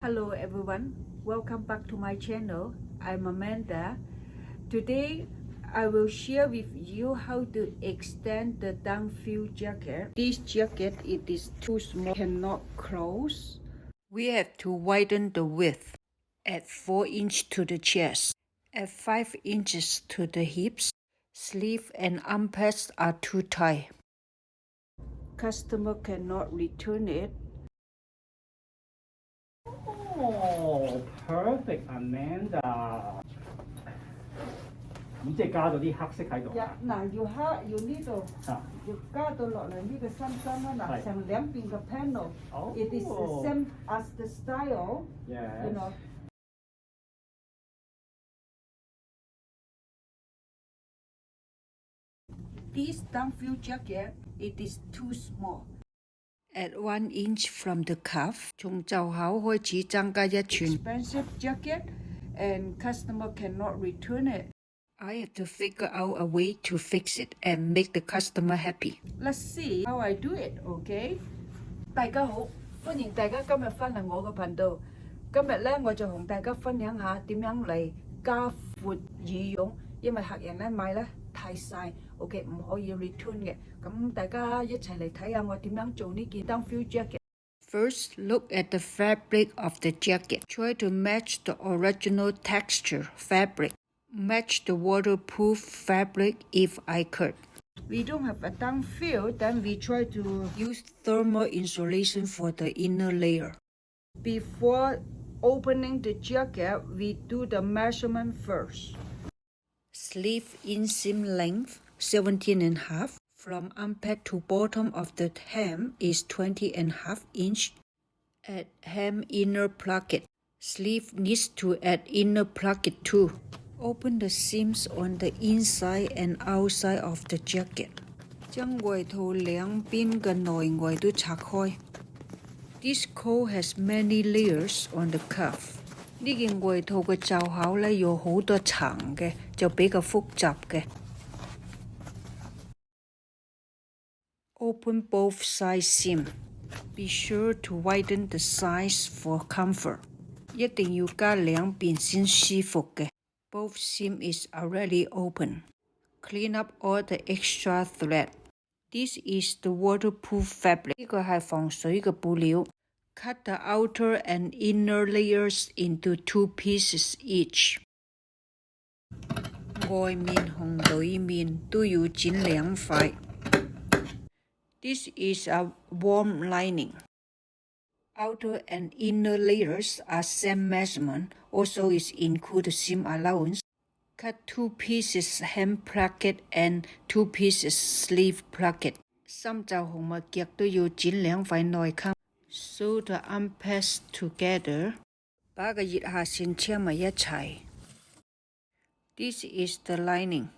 Hello everyone, welcome back to my channel. I'm Amanda. Today I will share with you how to extend the downfield jacket. This jacket it is too small, cannot close. We have to widen the width. Add 4 inches to the chest. Add 5 inches to the hips. Sleeve and arm pads are too tight. Customer cannot return it. Oh, perfect, Amanda。咁即係加咗啲黑色喺度。嗱，要呢度，要加到落嚟呢個身啦。嗱，成兩邊嘅 panel。It is the same as the style. Yes. You know. This downfield jacket, it is too small. At 1 inch from the cuff, 從袖口開始增加1寸。Expensive jacket, and customer cannot return it. I have to figure out a way to fix it and make the customer happy. Let's see how I do it, okay? 大家好，歡迎大家今日翻嚟我個頻道。今日咧，我就同大家分享下點樣嚟加闊羽絨，因為客人咧買咧太細 ，OK 唔可以 return 嘅。咁大家一齊嚟睇下我點樣做呢件 downfield jacket。First, look at the fabric of the jacket. Try to match the original texture fabric. Match the waterproof fabric if I could. We don't have a downfield, then we try to use thermal insulation for the inner layer. Before opening the jacket, we do the measurement first. Sleeve inseam length 17.5. From armpit to bottom of the hem is 20.5 inch. At hem inner pocket. Sleeve needs to add inner pocket too. Open the seams on the inside and outside of the jacket. 將外套兩邊嘅內外都拆開。This coat has many layers on the cuff. 呢件外套嘅袖口咧有好多層嘅，就比較複雜嘅。Open both side seam. Be sure to widen the sides for comfort. 一定要加兩邊先舒服嘅。Both seam is already open. Clean up all the extra thread. This is the waterproof fabric. 呢個係防水嘅布料。Cut the outer and inner layers into 2 pieces each. 外面同裏面都要剪2塊。This is a warm lining. Outer and inner layers are same measurement, also is include seam allowance. Cut 2 pieces hem pocket and 2 pieces sleeve pocket. 心袖同埋腳都要剪2塊內襟。Sew the arm pads together. 把個腋下線黐埋一齊。This is the lining.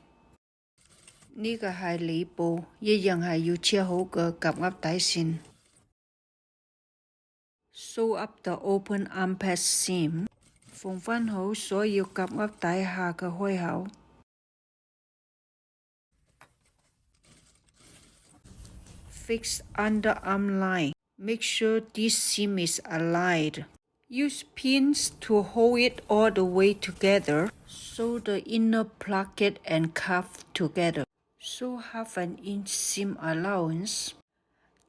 呢個係裏布，一樣係要黐好個夾鴨底線。Sew up the open arm pad seam. 縫返好所有夾鴨底下嘅開口。Fix underarm line. Make sure this seam is aligned. Use pins to hold it all the way together. Sew the inner pocket and cuff together. Sew half an inch seam allowance.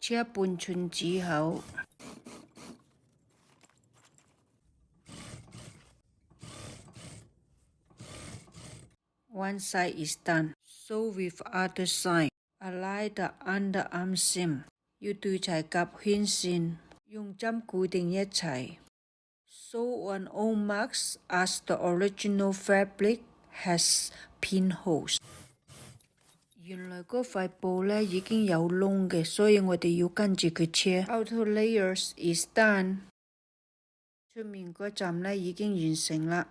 車半寸之後。One side is done. Sew with other side. Align the underarm seam. 要對齊夾圈線，用針固定一齊。Sew on all marks as the original fabric has pinholes. 原來嗰塊布咧已經有窿嘅，所以我哋要跟住佢車。Outer layers is done. 出面嗰站咧已經完成啦。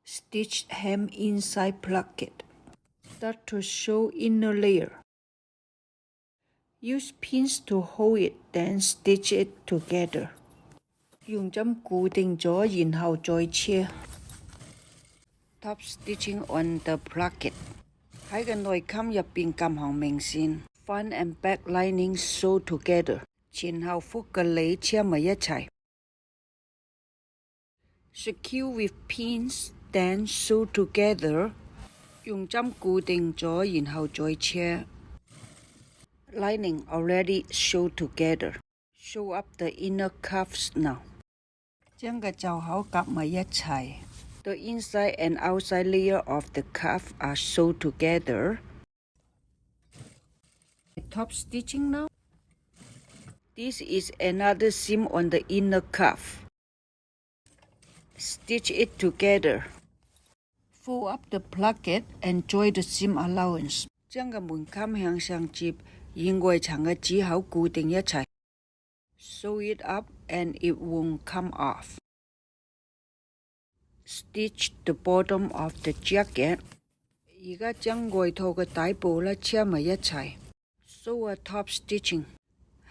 Stitch hem inside pocket. Start to sew inner layer. Use pins to hold it, then stitch it together. 用針固定咗，然後再車。Top stitching on the pocket. 喺個內襟入邊撳行明線。Front and back lining sew together. 前後腹嘅裏黐埋一齊。Secure with pins, then sew together. 用針固定咗，然後再車。Lining already sewed together. Sew up the inner cuffs now. 將個袖口夾埋一齊。The inside and outside layer of the cuff are sewed together. Top stitching now. This is another seam on the inner cuff. Stitch it together. Fold up the placket and join the seam allowance. 將個門襟向上接，以外層嘅指口固定一齊。Sew it up and it won't come off. Stitch the bottom of the jacket. 而家將外套嘅底部咧黐埋一齊。Sew a top stitching.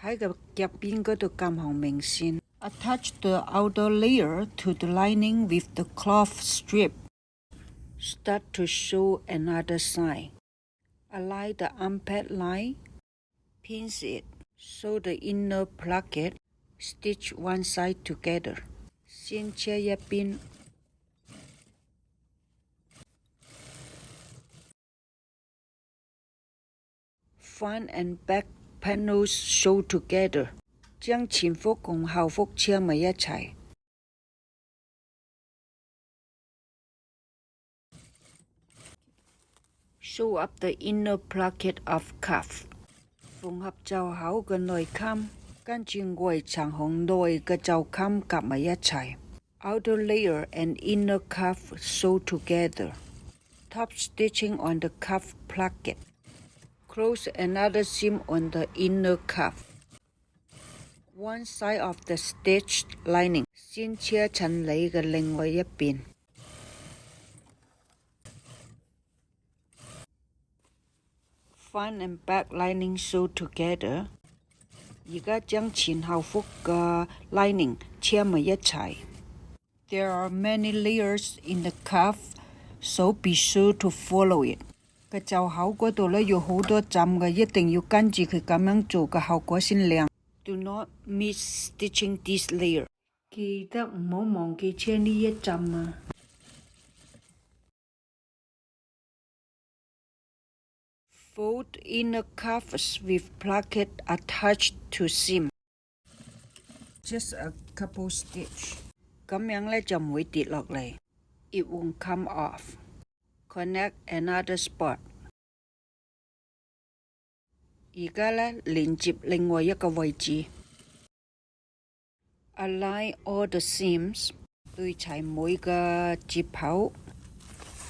喺個夾邊嗰度撳紅明線。Attach the outer layer to the lining with the cloth strip. Start to sew another side. Align the armpit line. Pinch it. Sew the inner placket. Stitch one side together. 先切一邊。Front and back panels sew together. 將前腹同後腹黐埋一齊。Sew up the inner placket of cuff. 縫合袖口嘅內襟，跟住外層同內嘅袖襟夾埋一齊。Outer layer and inner cuff sew together. Top stitching on the cuff placket. Close another seam on the inner cuff. One side of the stitched lining. 先切襯裏嘅另外一邊。Front and back lining sew together. 而家將前後腹嘅 lining 黐埋一齊。There are many layers in the cuff, so be sure to follow it. 個袖口嗰度咧有好多針嘅，一定要跟住佢咁樣做嘅效果先靚。Do not miss stitching this layer. 記得唔好忘記車呢一針啊。Fold inner cuffs with placket attached to seam. Just a couple stitch. 咁樣咧就唔會跌落嚟。It won't come off. Connect another spot. 而家咧連接另外一個位置。Align all the seams. 對齊每個接口。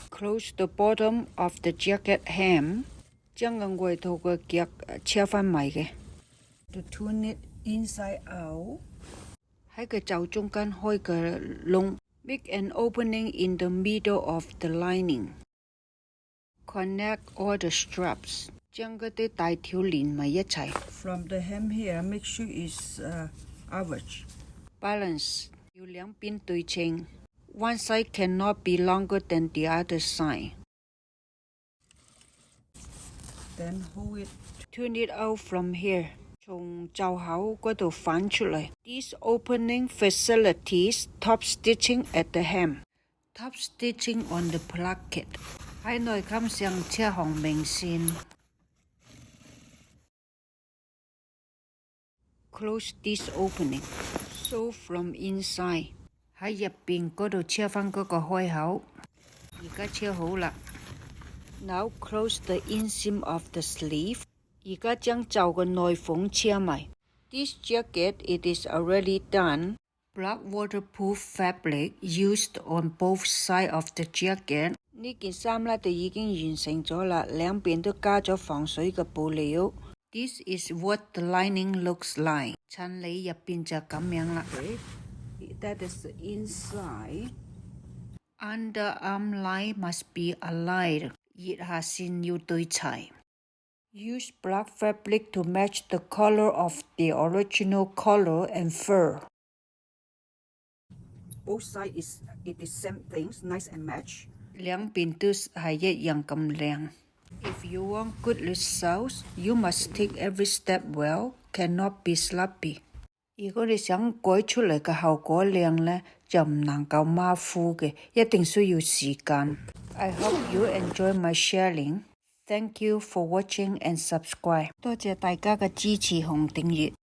Close the bottom of the jacket hem. 將個外套嘅夾黐返埋嘅。To turn it inside out. 喺個袖中間開個窿。Make an opening in the middle of the lining. Connect all the straps. 將嗰啲帶條連埋一齊。From the hem here, make sure it's average. Balance. 要兩邊對稱。One side cannot be longer than the other side. Then hold it. Turn it out from here. 從袖口嗰度反出嚟。This opening facilitates top stitching at the hem. Top stitching on the placket. 喺內襟上車紅明線。Close this opening. Sew from inside. 喺入邊嗰度車返嗰個開口。而家車好啦。Now close the inseam of the sleeve. 而家將袖嘅內縫車埋。This jacket, it is already done. Black waterproof fabric used on both sides of the jacket. 呢件衫咧就已經完成咗啦，兩邊都加咗防水嘅布料。This is what the lining looks like. 襯裏入邊就咁樣啦。That is the inside. Underarm line must be aligned. 腋下線要對齊。Use black fabric to match the color of the original collar and fur. Both sides it is same things, nice and match. 兩邊都係一樣咁靚。If you want good results, you must take every step well, cannot be sloppy. 如果你想改出嚟嘅效果靚呢，就唔能夠馬虎嘅，一定需要時間。I hope you enjoy my sharing. Thank you for watching and subscribe. 多謝大家嘅支持同訂閱。